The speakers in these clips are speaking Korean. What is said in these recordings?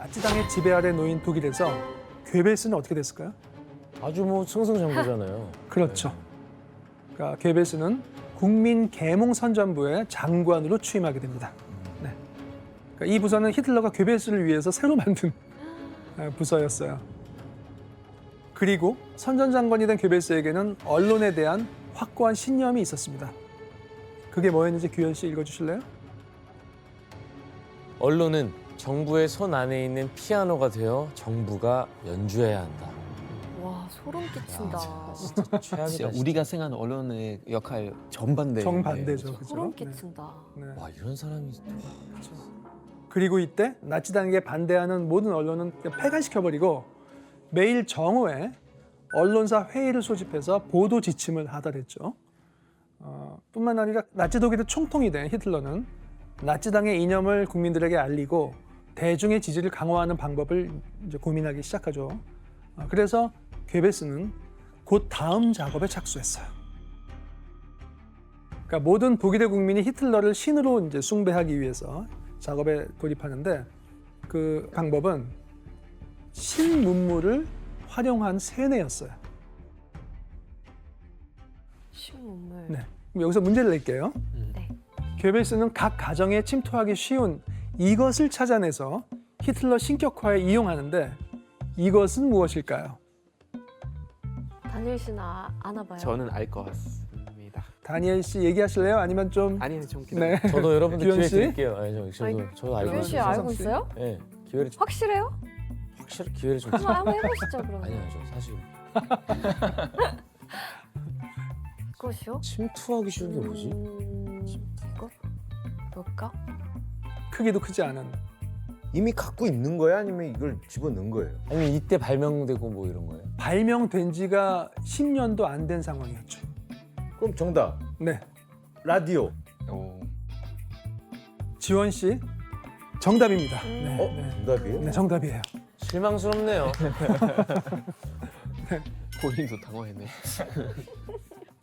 나치당의 지배 아래 놓인 독일에서 괴벨스는 어떻게 됐을까요? 아주 뭐 승승장구잖아요. 그렇죠. 그러니까 괴벨스는 국민계몽선전부의 장관으로 취임하게 됩니다. 네. 그러니까 이 부서는 히틀러가 괴벨스를 위해서 새로 만든 부서였어요. 그리고 선전장관이 된 괴벨스에게는 언론에 대한 확고한 신념이 있었습니다. 그게 뭐였는지 규현 씨 읽어주실래요? 언론은 정부의 손 안에 있는 피아노가 되어 정부가 연주해야 한다. 와 소름 끼친다. 진짜 최악이다. 진짜 우리가 생각하는 언론의 역할 정반대. 정반대죠. 그죠? 소름 끼친다. 네. 네. 와 이런 사람이 그리고 이때 나치당에게 반대하는 모든 언론은 그냥 폐간시켜버리고 매일 정오에 언론사 회의를 소집해서 보도 지침을 하달했죠. 뿐만 아니라 나치 독일의 총통이 된 히틀러는 나치당의 이념을 국민들에게 알리고 대중의 지지를 강화하는 방법을 이제 고민하기 시작하죠. 그래서 괴벨스는 곧 다음 작업에 착수했어요. 그러니까 모든 독일의 국민이 히틀러를 신으로 이제 숭배하기 위해서 작업에 돌입하는데 그 방법은 신문물을 활용한 세뇌였어요. 신문물. 네. 그럼 여기서 문제를 낼게요. 네. 괴벨스는 각 가정에 침투하기 쉬운 이것을 찾아내서 히틀러 신격화에 이용하는데 이것은 무엇일까요? 다니엘 씨는 아나 봐요. 저는 알 것 같습니다. 다니엘 씨 얘기하실래요? 아니면 좀 아니요, 좀 네. 저도 여러분들 규현 기회 씨? 드릴게요. 아니, 저도 알고 규현 씨 있어요. 알고 씨? 있어요? 네, 기회를 좀, 확실해요? 확실히 기회를 좀. 한번 해보시죠 그러면. 아니요, 저 사실 그것이요? 침투하기 쉬운 게 뭐지? 이것? 뭘까? 크기도 크지 않은 이미 갖고 있는 거야? 아니면 이걸 집어넣은 거예요? 아니면 이때 발명되고 뭐 이런 거예요? 발명된 지가 10년도 안 된 상황이었죠. 그럼 정답. 네. 라디오. 지원 씨 정답입니다. 네, 어? 네. 정답이에요? 네, 정답이에요. 실망스럽네요. 본인도 당황했네.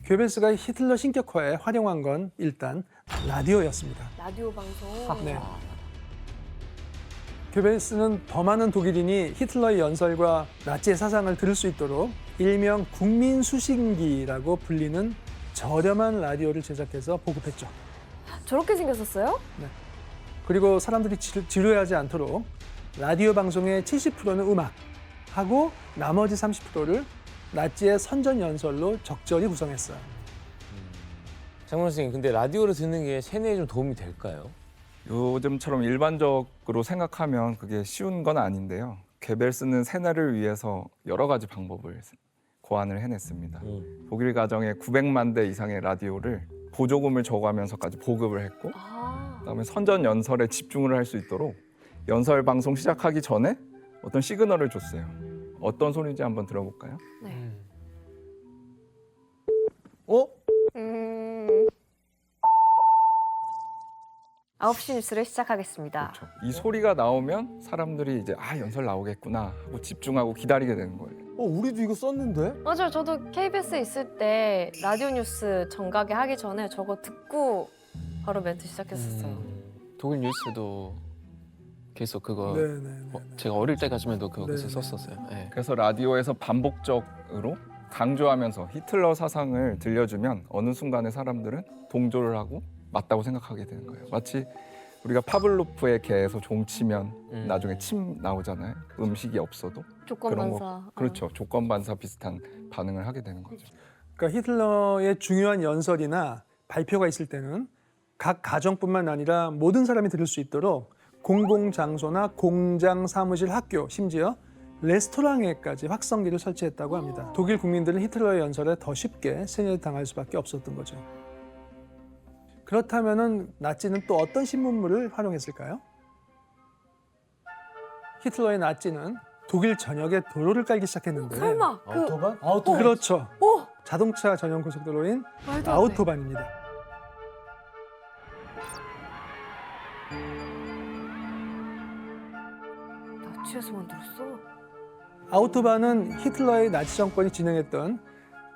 괴벨스가 히틀러 신격화에 활용한 건 일단 라디오였습니다. 라디오 방송. 네. 괴벨스는 더 많은 독일인이 히틀러의 연설과 나치의 사상을 들을 수 있도록 일명 국민수신기라고 불리는 저렴한 라디오를 제작해서 보급했죠. 저렇게 생겼었어요? 그리고 사람들이 지루해하지 않도록 라디오 방송의 70%는 음악하고 나머지 30%를 나치의 선전 연설로 적절히 구성했어요. 장문 선생님, 근데 라디오를 듣는 게 세뇌에 좀 도움이 될까요? 요즘처럼 일반적으로 생각하면 그게 쉬운 건 아닌데요. 괴벨스는 세뇌를 위해서 여러 가지 방법을 고안을 해냈습니다. 독일 가정에 900만 대 이상의 라디오를 보조금을 줘가면서까지 보급을 했고 그다음에 선전 연설에 집중을 할 수 있도록 연설 방송 시작하기 전에 어떤 시그널을 줬어요. 어떤 소리인지 한번 들어볼까요? 네. 어? 9시 뉴스를 시작하겠습니다. 그렇죠. 이 소리가 나오면 사람들이 이제 연설 나오겠구나 하고 집중하고 기다리게 되는 거예요. 우리도 이거 썼는데? 맞아요. 저도 KBS에 있을 때 라디오 뉴스 정각에 하기 전에 저거 듣고 바로 멘트 시작했었어요. 독일 뉴스도 계속 그거 네네네. 제가 어릴 때까지만도 그거 계속 네. 썼었어요. 네. 그래서 라디오에서 반복적으로 강조하면서 히틀러 사상을 들려주면 어느 순간에 사람들은 동조를 하고 맞다고 생각하게 되는 거예요. 마치 우리가 파블로프의 개에서 종치면 나중에 침 나오잖아요. 음식이 없어도. 조건 그런 반사. 그렇죠. 조건 반사 비슷한 반응을 하게 되는 거죠. 그러니까 히틀러의 중요한 연설이나 발표가 있을 때는 각 가정뿐만 아니라 모든 사람이 들을 수 있도록 공공장소나 공장, 사무실, 학교, 심지어 레스토랑에까지 확성기를 설치했다고 합니다. 독일 국민들은 히틀러의 연설에 더 쉽게 세뇌당할 수밖에 없었던 거죠. 그렇다면은 나치는 또 어떤 신문물을 활용했을까요? 히틀러의 나치는 독일 전역에 도로를 깔기 시작했는데 설마 그 아우토반? 그렇죠. 오! 자동차 전용 고속도로인 말도 안 돼. 아우토반입니다. 나치에서 만들었어? 아우토반은 히틀러의 나치 정권이 진행했던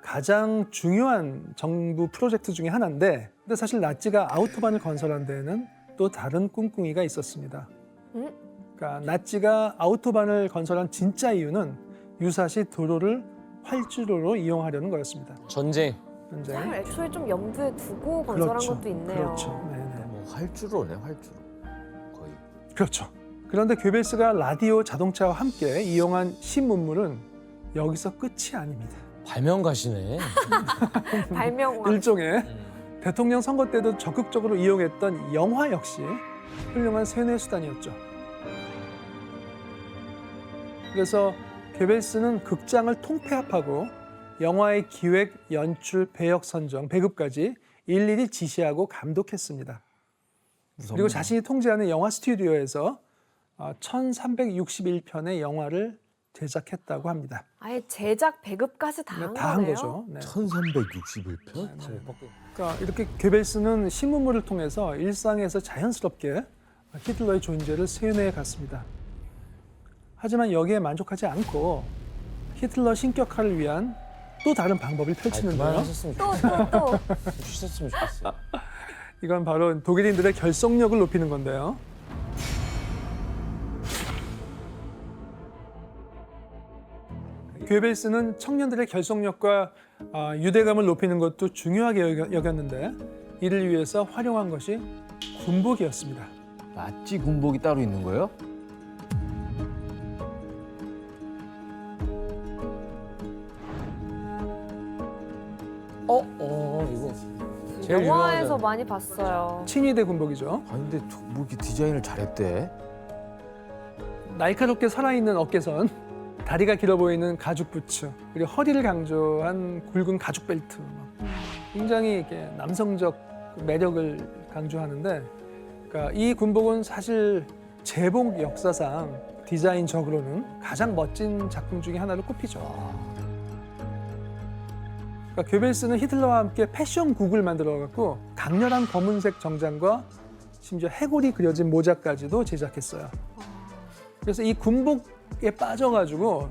가장 중요한 정부 프로젝트 중에 하나인데 근데 사실 나치가 아우토반을 건설한 데에는 또 다른 꿍꿍이가 있었습니다. 응? 그러니까 나치가 아우토반을 건설한 진짜 이유는 유사시 도로를 활주로로 이용하려는 거였습니다. 전쟁. 아, 애초에 좀 염두에 두고 건설한 것도 있네요. 그렇죠. 네네. 뭐 활주로네 활주로 거의. 그렇죠. 그런데 괴벨스가 라디오 자동차와 함께 이용한 신문물은 여기서 끝이 아닙니다. 발명가시네. 발명왕. 일종의 대통령 선거 때도 적극적으로 이용했던 영화 역시 훌륭한 세뇌 수단이었죠. 그래서 괴벨스는 극장을 통폐합하고 영화의 기획, 연출, 배역 선정, 배급까지 일일이 지시하고 감독했습니다. 그리고 자신이 통제하는 영화 스튜디오에서 1361편의 영화를 제작했다고 합니다. 아예 제작 배급까지 다 한 다 한 거네요. 거죠. 네. 1361편? 그러니까 이렇게 괴벨스는 신문물을 통해서 일상에서 자연스럽게 히틀러의 존재를 세뇌해 갔습니다. 하지만 여기에 만족하지 않고 히틀러 신격화를 위한 또 다른 방법을 펼치는데요. 그만하셨으면 또. 쉬셨으면 좋겠어요. 이건 바로 독일인들의 결속력을 높이는 건데요. 괴벨스는 청년들의 결속력과 유대감을 높이는 것도 중요하게 여겼는데 이를 위해서 활용한 것이 군복이었습니다. 나치 군복이 따로 있는 거예요? 이거 제일 영화에서 유명하잖아. 많이 봤어요. 친위대 군복이죠. 아 근데 뭐 이렇게 디자인을 잘했대? 날카롭게 살아있는 어깨선, 다리가 길어 보이는 가죽 부츠, 그리고 허리를 강조한 굵은 가죽 벨트. 굉장히 이렇게 남성적 매력을 강조하는데, 그러니까 이 군복은 사실 제복 역사상 디자인적으로는 가장 멋진 작품 중에 하나로 꼽히죠. 그러니까 괴벨스는 히틀러와 함께 패션국을 만들어갖고 강렬한 검은색 정장과 심지어 해골이 그려진 모자까지도 제작했어요. 그래서 이 군복에 빠져가지고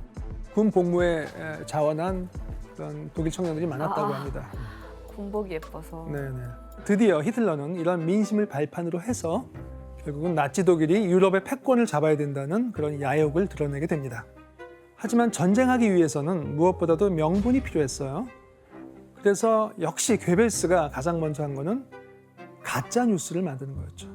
군 복무에 자원한 그런 독일 청년들이 많았다고 합니다. 군복이 예뻐서. 네네. 드디어 히틀러는 이런 민심을 발판으로 해서 결국은 나치 독일이 유럽의 패권을 잡아야 된다는 그런 야욕을 드러내게 됩니다. 하지만 전쟁하기 위해서는 무엇보다도 명분이 필요했어요. 그래서 역시 괴벨스가 가장 먼저 한 거는 가짜 뉴스를 만드는 거였죠.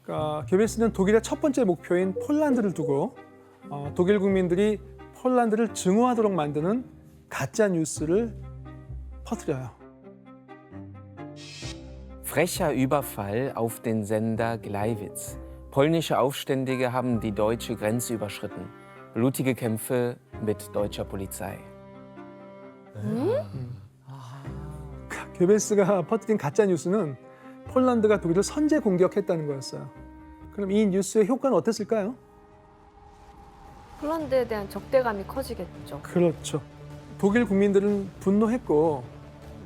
그러니까 괴벨스는 독일의 첫 번째 목표인 폴란드를 두고 독일 국민들이 폴란드를 증오하도록 만드는 가짜 뉴스를 퍼뜨려요. Frecher Überfall auf den Sender Gleiwitz. Polnische Aufständige haben die deutsche Grenze überschritten. Blutige Kämpfe mit deutscher Polizei. 괴벨스가 퍼뜨린 가짜 뉴스는 폴란드가 독일을 선제 공격했다는 거였어요. 그럼 이 뉴스의 효과는 어땠을까요? 폴란드에 대한 적대감이 커지겠죠. 그렇죠. 독일 국민들은 분노했고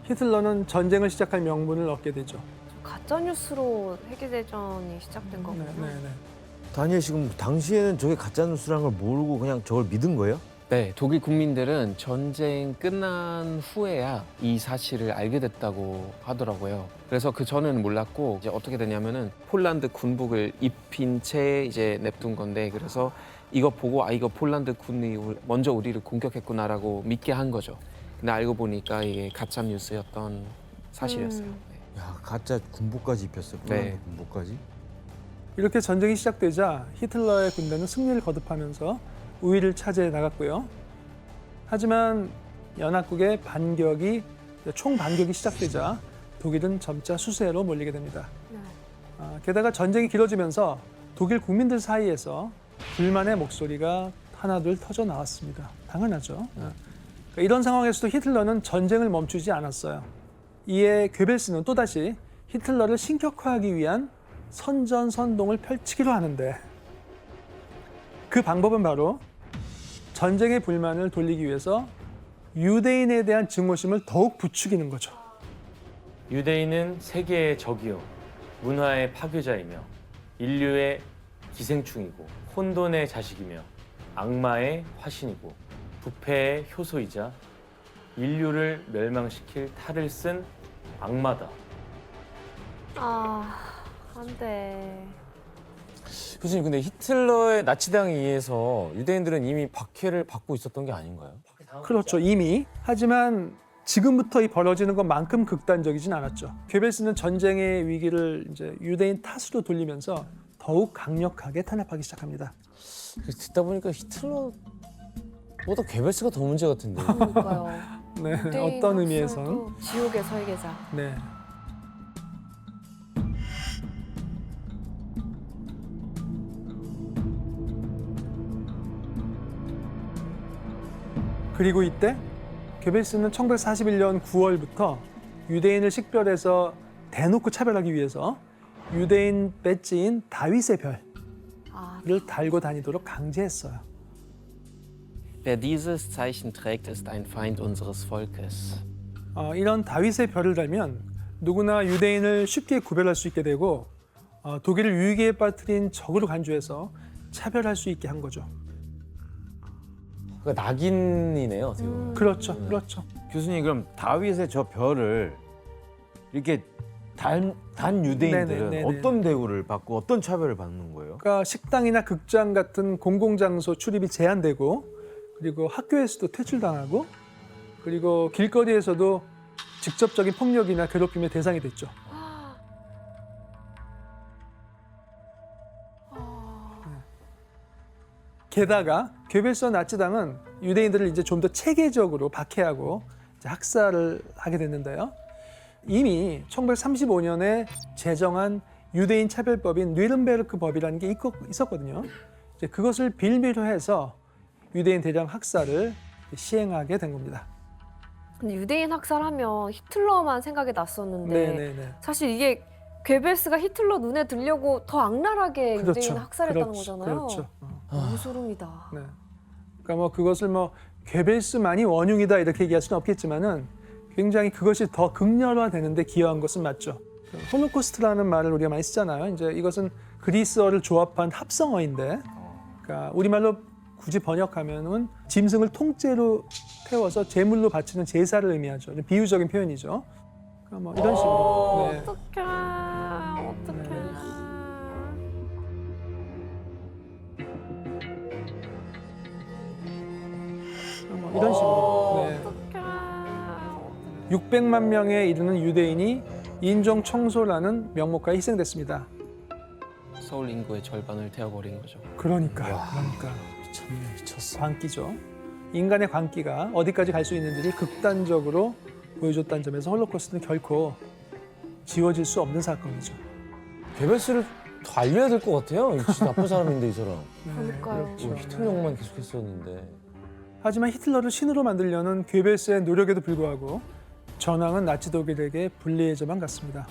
히틀러는 전쟁을 시작할 명분을 얻게 되죠. 가짜 뉴스로 세계대전이 시작된 거구나. 다니엘 지금 당시에는 저게 가짜 뉴스라는 걸 모르고 그냥 저걸 믿은 거예요? 네, 독일 국민들은 전쟁 끝난 후에야 이 사실을 알게 됐다고 하더라고요. 그래서 그 전에는 몰랐고 이제 어떻게 되냐면은 폴란드 군복을 입힌 채 이제 냅둔 건데 그래서 이거 보고 이거 폴란드 군이 먼저 우리를 공격했구나라고 믿게 한 거죠. 근데 알고 보니까 이게 가짜 뉴스였던 사실이었어요. 네. 야 가짜 군복까지 입혔어요. 폴란드 네. 군복까지. 이렇게 전쟁이 시작되자 히틀러의 군대는 승리를 거듭하면서 우위를 차지해 나갔고요. 하지만 연합국의 총 반격이 시작되자 독일은 점차 수세로 몰리게 됩니다. 게다가 전쟁이 길어지면서 독일 국민들 사이에서 불만의 목소리가 하나둘 터져 나왔습니다. 당연하죠. 그러니까 이런 상황에서도 히틀러는 전쟁을 멈추지 않았어요. 이에 괴벨스는 또다시 히틀러를 신격화하기 위한 선전선동을 펼치기로 하는데 그 방법은 바로 전쟁의 불만을 돌리기 위해서 유대인에 대한 증오심을 더욱 부추기는 거죠. 유대인은 세계의 적이요, 문화의 파괴자이며 인류의 기생충이고 혼돈의 자식이며 악마의 화신이고 부패의 효소이자 인류를 멸망시킬 탈을 쓴 악마다. 안 돼. 교수님, 근데 히틀러의 나치당에 의해서 유대인들은 이미 박해를 받고 있었던 게 아닌가요? 그렇죠, 이미. 하지만 지금부터 이 벌어지는 것만큼 극단적이진 않았죠. 괴벨스는 전쟁의 위기를 이제 유대인 탓으로 돌리면서 더욱 강력하게 탄압하기 시작합니다. 듣다 보니까 히틀러보다 괴벨스가 더 문제 같은데. 그러니까요. 네, 유대인 어떤 의미에선. 학살도 지옥의 설계자. 네. 그리고 이때 괴벨스는 1941년 9월부터 유대인을 식별해서 대놓고 차별하기 위해서 유대인 배지인 다윗의 별을 달고 다니도록 강제했어요. Wer dieses Zeichen trägt, ist ein Feind unseres Volkes. 이런 다윗의 별을 달면 누구나 유대인을 쉽게 구별할 수 있게 되고 독일을 위기에 빠뜨린 적으로 간주해서 차별할 수 있게 한 거죠. 그러니까 낙인이네요, 어떻게 보면. 그렇죠, 그렇죠. 교수님 그럼 다윗의 저 별을 이렇게 단 유대인들은 네네네네. 어떤 대우를 받고 어떤 차별을 받는 거예요? 그러니까 식당이나 극장 같은 공공장소 출입이 제한되고 그리고 학교에서도 퇴출당하고 그리고 길거리에서도 직접적인 폭력이나 괴롭힘의 대상이 됐죠. 게다가 괴벨스와 나치당은 유대인들을 이제 좀 더 체계적으로 박해하고 이제 학살을 하게 됐는데요. 이미 1935년에 제정한 유대인 차별법인 뉘른베르크 법이라는 게 있었거든요. 이제 그것을 빌미로 해서 유대인 대량 학살을 시행하게 된 겁니다. 근데 유대인 학살하면 히틀러만 생각이 났었는데 네네네. 사실 이게 괴벨스가 히틀러 눈에 들려고 더 악랄하게 유대인 학살했다는 거잖아요. 그렇죠. 너무 소름이다. 네. 그러니까 뭐 그것을 뭐 괴벨스만이 원흉이다 이렇게 얘기할 수는 없겠지만은 굉장히 그것이 더 극렬화되는데 기여한 것은 맞죠. 홀로코스트라는 말을 우리가 많이 쓰잖아요. 이제 이것은 그리스어를 조합한 합성어인데, 그러니까 우리말로 굳이 번역하면은 짐승을 통째로 태워서 제물로 바치는 제사를 의미하죠. 비유적인 표현이죠. 그러니까 뭐 이런 식으로. 네. 어떡해. 뭐 이런 식으로. 네. 600만 명에 이르는 유대인이 인종 청소라는 명목하에 희생됐습니다. 서울 인구의 절반을 태워버린 거죠. 그러니까 미쳤어. 광기죠. 인간의 광기가 어디까지 갈 수 있는지를 극단적으로 보여줬다는 점에서 홀로코스트는 결코 지워질 수 없는 사건이죠. 괴벨스를 더 알려야 될 것 같아요. 진짜 나쁜 사람인데 이 사람. 그러니까요. 그렇죠. 히틀러만 계속했었는데. 하지만 히틀러를 신으로 만들려는 괴벨스의 노력에도 불구하고 전황은 나치 독일에게 불리해져만 갔습니다.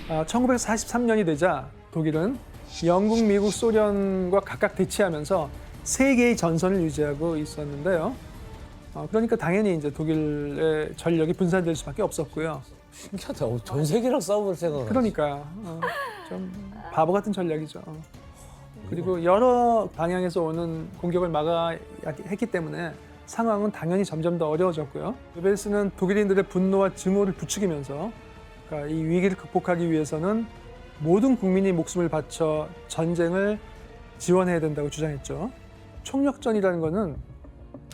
1943년이 되자 독일은 영국, 미국, 소련과 각각 대치하면서 세 개의 전선을 유지하고 있었는데요. 그러니까 당연히 이제 독일의 전력이 분산될 수밖에 없었고요. 신기하다. 전 세계랑 싸워볼 생각을. 그러니까 좀 바보 같은 전략이죠. 그리고 여러 방향에서 오는 공격을 막아야 했기 때문에 상황은 당연히 점점 더 어려워졌고요. 괴벨스는 독일인들의 분노와 증오를 부추기면서 그러니까 이 위기를 극복하기 위해서는 모든 국민이 목숨을 바쳐 전쟁을 지원해야 된다고 주장했죠. 총력전이라는 것은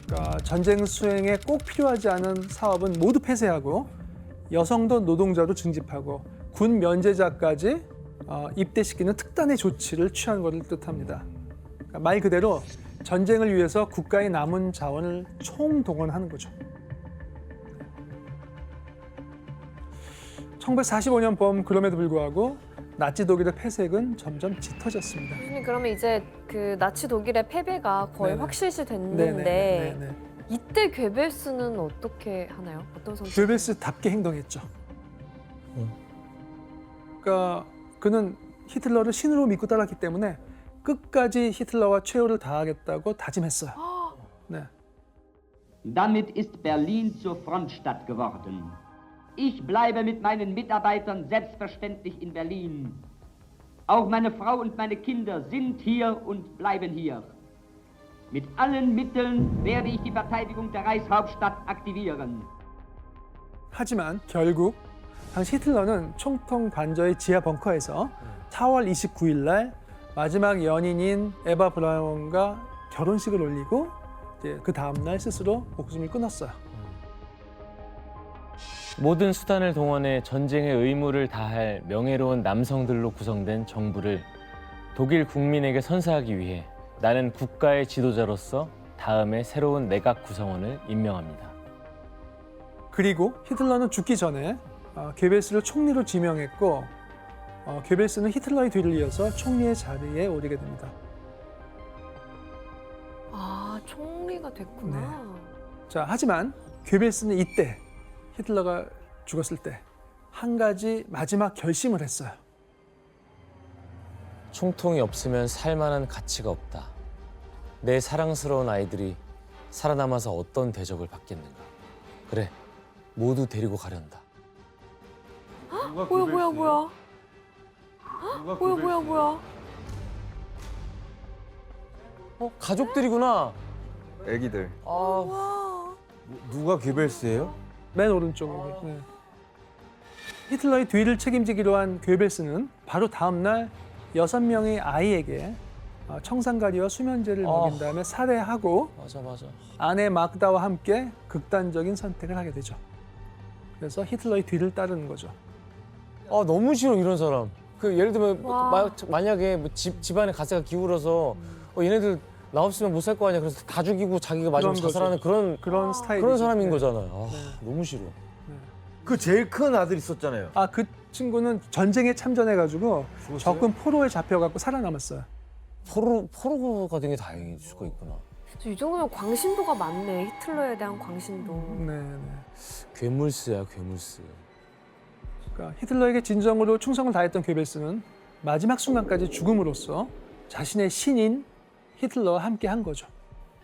그러니까 전쟁 수행에 꼭 필요하지 않은 사업은 모두 폐쇄하고 여성도 노동자로 징집하고 군 면제자까지 입대시키는 특단의 조치를 취한 것을 뜻합니다. 그러니까 말 그대로 전쟁을 위해서 국가의 남은 자원을 총동원하는 거죠. 1945년 봄 그럼에도 불구하고 나치 독일의 폐색은 점점 짙어졌습니다. 교수님 그러면 이제 그 나치 독일의 패배가 거의 네네. 확실시 됐는데 네네. 이때 괴벨스는 어떻게 하나요? 어떤 선택? 괴벨스답게 행동했죠. 그러니까 그는 히틀러를 신으로 믿고 따랐기 때문에 끝까지 히틀러와 최후를 다하겠다고 다짐했어요. 네. Damit ist Berlin zur Frontstadt geworden. Ich bleibe mit meinen Mitarbeitern selbstverständlich in Berlin. Auch meine Frau und meine Kinder sind hier und bleiben hier. Mit allen Mitteln werde ich die Verteidigung der Reichshauptstadt aktivieren. 하지만 결국 당시 히틀러는 총통 관저의 지하 벙커에서 4월 29일 날 마지막 연인인 에바 브라운과 결혼식을 올리고 이제 그 다음 날 스스로 목숨을 끊었어요. 모든 수단을 동원해 전쟁의 의무를 다할 명예로운 남성들로 구성된 정부를 독일 국민에게 선사하기 위해 나는 국가의 지도자로서 다음에 새로운 내각 구성원을 임명합니다. 그리고 히틀러는 죽기 전에 괴벨스를 총리로 지명했고 괴벨스는 히틀러의 뒤를 이어서 총리의 자리에 오르게 됩니다. 아, 총리가 됐구나. 자, 하지만 괴벨스는 이때 히틀러가 죽었을 때 한 가지 마지막 결심을 했어요. 총통이 없으면 살만한 가치가 없다. 내 사랑스러운 아이들이 살아남아서 어떤 대접을 받겠는가. 그래, 모두 데리고 가련다. 뭐야. 뭐야. 가족들이구나. 애기들. 누가 괴벨스예요? 맨 오른쪽으로. 네. 히틀러의 뒤를 책임지기로 한 괴벨스는 바로 다음 날 6명의 아이에게 청산가리와 수면제를 먹인 다음에 살해하고 맞아. 아내 마그다와 함께 극단적인 선택을 하게 되죠. 그래서 히틀러의 뒤를 따르는 거죠. 아, 너무 싫어 이런 사람. 그 예를 들면 와. 만약에 뭐 집안에 가세가 기울어서 얘네들 나 없으면 못 살 거 아니야. 그래서 다 죽이고 자기가 마지막 그런 자살하는 그런 스타일이죠. 사람인 네. 거잖아요. 너무 싫어. 그 제일 큰 아들 있었잖아요. 그 친구는 전쟁에 참전해가지고 죽었어요? 적군 포로에 잡혀갖고 살아남았어요. 포로가 된 게 다행일 수가 있구나. 이 정도면 광신도가 많네. 히틀러에 대한 광신도. 네. 괴물스야, 괴물스. 그러니까 히틀러에게 진정으로 충성을 다했던 괴벨스는 마지막 순간까지 죽음으로써 자신의 신인 히틀러와 함께 한 거죠.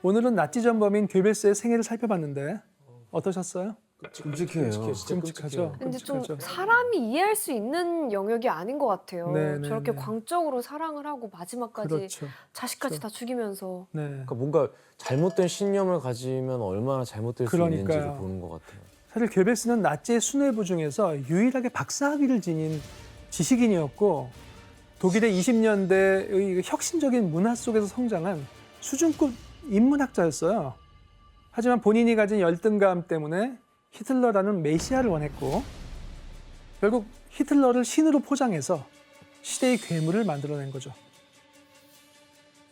오늘은 나치 전범인 괴벨스의 생애를 살펴봤는데 어떠셨어요? 끔찍해요. 끔찍하죠. 근데 좀 끔찍하죠. 사람이 이해할 수 있는 영역이 아닌 것 같아요. 네, 저렇게 네. 광적으로 사랑을 하고 마지막까지 그렇죠. 자식까지 다 죽이면서. 네. 그러니까 뭔가 잘못된 신념을 가지면 얼마나 잘못될 수 있는지를 그러니까요. 보는 것 같아요. 사실 괴벨스는 나치의 수뇌부 중에서 유일하게 박사학위를 지닌 지식인이었고 독일의 20년대의 혁신적인 문화 속에서 성장한 수준급 인문학자였어요. 하지만 본인이 가진 열등감 때문에 히틀러라는 메시아를 원했고 결국 히틀러를 신으로 포장해서 시대의 괴물을 만들어낸 거죠.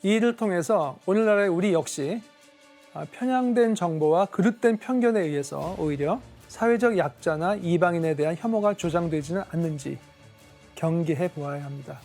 이 일을 통해서 오늘날의 우리 역시 편향된 정보와 그릇된 편견에 의해서 오히려 사회적 약자나 이방인에 대한 혐오가 조장되지는 않는지 경계해 보아야 합니다.